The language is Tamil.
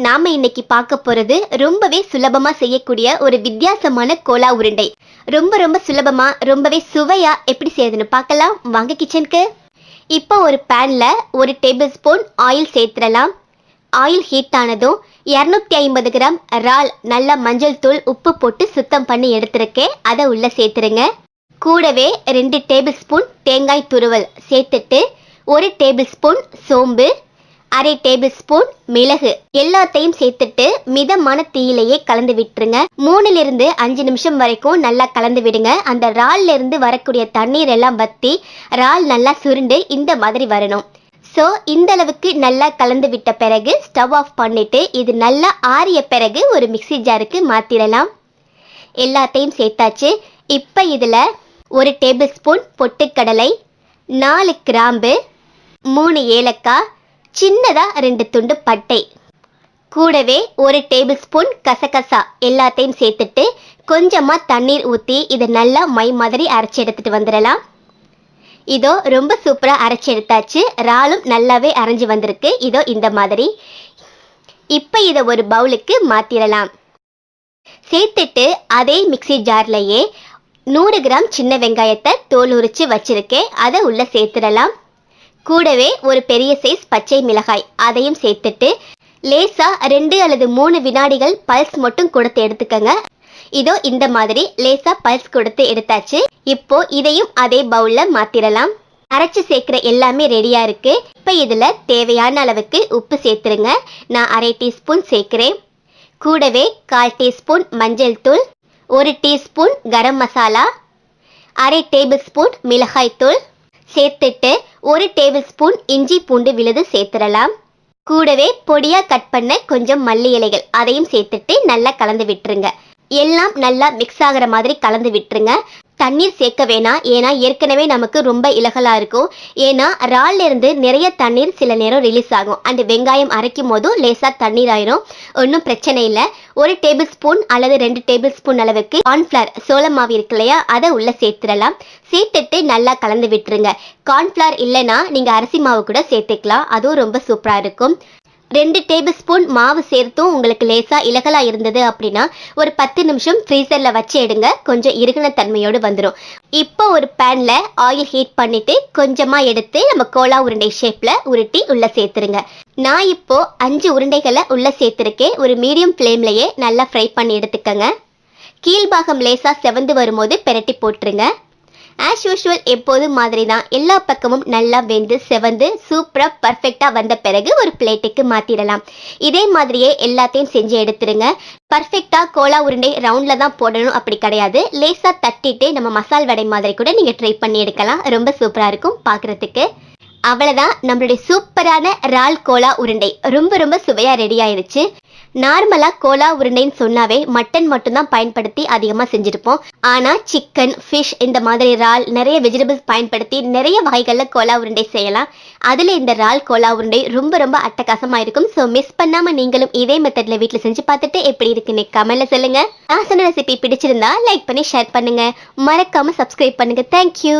நாம இன்னைக்கு பார்க்க போறது ரொம்பவே சுலபமா செய்யக்கூடிய ஒரு வித்தியாசமான கோலா உருண்டை. ரொம்ப ரொம்ப சுலபமா ரொம்பவே சுவையா எப்படி செய்யறதுன்னு பார்க்கலாம் வாங்க கிச்சனுக்கு. இப்போ ஒரு பேன்ல 1 டேபிள் ஸ்பூன் ஆயில் சேர்த்துடலாம். ஆயில் ஹீட் ஆனதும் 250 கிராம் இறால் நல்ல மஞ்சள் தூள் உப்பு போட்டு சுத்தம் பண்ணி எடுத்திருக்கேன். அதை உள்ள சேர்த்துருங்க. கூடவே 2 டேபிள் ஸ்பூன் தேங்காய் துருவல் சேர்த்துட்டு 1 டேபிள் ஸ்பூன் சோம்பு, அரை டேபிள் ஸ்பூன் மிளகு எல்லாத்தையும் சேர்த்துட்டு மிதமான தீயிலேயே கலந்து விட்டுருங்க. 3 to 5 நிமிஷம் வரைக்கும் நல்லா கலந்து விடுங்க. அந்த இறால்ல இருந்து வரக்கூடிய தண்ணீர் எல்லாம் வத்தி இறால் நல்லா சுருண்டு இந்த மாதிரி வரணும். ஸோ இந்த அளவுக்கு நல்லா கலந்து விட்ட பிறகு ஸ்டவ் ஆஃப் பண்ணிட்டு இது நல்லா ஆறிய பிறகு ஒரு மிக்ஸி ஜாருக்கு மாற்றிடலாம். எல்லாத்தையும் சேர்த்தாச்சு. இப்போ இதில் 1 டேபிள் ஸ்பூன் பொட்டுக்கடலை, 4 கிராம்பு, 3 ஏலக்காய், சின்னதாக 2 துண்டு பட்டை, கூடவே 1 டேபிள் ஸ்பூன் கசகசா எல்லாத்தையும் சேர்த்துட்டு கொஞ்சமாக தண்ணீர் ஊற்றி இதை நல்லா மை மாதிரி அரைச்சி எடுத்துகிட்டு வந்துடலாம். இதோ ரொம்ப சூப்பராக அரைச்சி எடுத்தாச்சு. இறாலும் நல்லாவே அரைஞ்சி வந்திருக்கு. இதோ இந்த மாதிரி. இப்போ இதை ஒரு பவுலுக்கு மாற்றிடலாம். சேர்த்துட்டு அதே மிக்ஸி ஜார்லையே 100 கிராம் சின்ன வெங்காயத்தை தோல் உரித்து வச்சுருக்கேன். அதை உள்ளே சேர்த்துடலாம். கூடவே ஒரு பெரிய சைஸ் பச்சை மிளகாய் அதையும் சேர்த்துட்டு லேசாக 2 அல்லது 3 வினாடிகள் பல்ஸ் மட்டும் கொடுத்து எடுத்துக்கங்க. இதோ இந்த மாதிரி லேசாக பல்ஸ் கொடுத்து எடுத்தாச்சு. இப்போ இதையும் அதே பவுலில் மாற்றிடலாம். அரைச்சி சேர்க்குற எல்லாமே ரெடியாக இருக்குது. இப்போ இதில் தேவையான அளவுக்கு உப்பு சேர்த்துருங்க. நான் அரை டீஸ்பூன் சேர்க்குறேன். கூடவே 1/4 டீஸ்பூன் மஞ்சள் தூள், 1 டீஸ்பூன் கரம் மசாலா, அரை டேபிள் ஸ்பூன் மிளகாய் தூள் சேர்த்துட்டு 1 டேபிள் ஸ்பூன் இஞ்சி பூண்டு விழுது சேர்த்துடலாம். கூடவே பொடியாக கட் பண்ண கொஞ்சம் மல்லி இலைகள் அதையும் சேர்த்துட்டு நல்லா கலந்து விட்டுருங்க. எல்லாம் நல்லா மிக்ஸ் ஆகிற மாதிரி கலந்து விட்டுருங்க. தண்ணீர் சேர்க்க வேணாம், ஏன்னா ஏற்கனவே நமக்கு ரொம்ப இலகலாக இருக்கும். ஏன்னா இறால்ல இருந்து நிறைய தண்ணீர் சில நேரம் ரிலீஸ் ஆகும். அந்த வெங்காயம் அரைக்கும் போதும் லேசாக தண்ணீர் ஆயிரும். ஒன்றும் பிரச்சனை இல்லை. 1 டேபிள் ஸ்பூன் அல்லது 2 டேபிள் ஸ்பூன் அளவுக்கு கார்ன்ஃப்ளவர் சோள மாவு இருக்கு இல்லையா, அதை உள்ளே சேர்த்துடலாம். சேர்த்துட்டு நல்லா கலந்து விட்டுருங்க. கார்ன்ஃப்ளவர் இல்லைன்னா நீங்கள் அரிசி மாவு கூட சேர்த்துக்கலாம். அதுவும் ரொம்ப சூப்பராக இருக்கும். 2 டேபிள் ஸ்பூன் மாவு சேர்த்தும் உங்களுக்கு லேசாக இலகலாக இருந்தது அப்படின்னா ஒரு 10 நிமிஷம் ஃப்ரீசரில் வச்சு எடுங்க. கொஞ்சம் இறுகின தன்மையோடு வந்துடும். இப்போ ஒரு பேனில் ஆயில் ஹீட் பண்ணிவிட்டு கொஞ்சமாக எடுத்து நம்ம கோலா உருண்டை ஷேப்பில் உருட்டி உள்ளே சேர்த்துருங்க. நான் இப்போது 5 உருண்டைகளை உள்ளே சேர்த்துருக்கேன். ஒரு மீடியம் ஃப்ளேம்லையே நல்லா ஃப்ரை பண்ணி எடுத்துக்கங்க. கீழ்பாகம் லேசாக செவந்து வரும்போது பெரட்டி போட்டுருங்க. ஆஸ் யூஷுவல் எப்போதும் மாதிரி தான் எல்லா பக்கமும் நல்லா வெந்து செவந்து சூப்பராக பர்ஃபெக்டாக வந்த பிறகு ஒரு பிளேட்டுக்கு மாற்றிடலாம். இதே மாதிரியே எல்லாத்தையும் செஞ்சு எடுத்துருங்க. பர்ஃபெக்டாக கோலா உருண்டை ரவுண்டில் தான் போடணும் அப்படி கிடையாது. லேசாக தட்டிட்டு நம்ம மசால் வடை மாதிரி கூட நீங்கள் ட்ரை பண்ணி எடுக்கலாம். ரொம்ப சூப்பராக இருக்கும் பார்க்குறதுக்கு. அவ்வளோதான், நம்மளுடைய சூப்பரான இறால் கோலா உருண்டை ரொம்ப ரொம்ப சுவையாக ரெடி ஆயிடுச்சு. நார்மலாக கோலா உருண்டைன்னு சொன்னாவே மட்டன் மட்டும்தான் பயன்படுத்தி அதிகமாக செஞ்சுருப்போம். ஆனால் சிக்கன், ஃபிஷ் இந்த மாதிரி இறால் நிறைய வெஜிடபிள்ஸ் பயன்படுத்தி நிறைய வகைகளில் கோலா உருண்டை செய்யலாம். அதில் இந்த இறால் கோலா உருண்டை ரொம்ப ரொம்ப அட்டகாசமாக இருக்கும். ஸோ மிஸ் பண்ணாமல் நீங்களும் இதே மெத்தடில் வீட்டில் செஞ்சு பார்த்துட்டு எப்படி இருக்குன்னு கமெண்ட்ல சொல்லுங்கள். நான் சொன்ன ரெசிபி பிடிச்சிருந்தா லைக் பண்ணி ஷேர் பண்ணுங்கள். மறக்காமல் சப்ஸ்கிரைப் பண்ணுங்கள். தேங்க்யூ.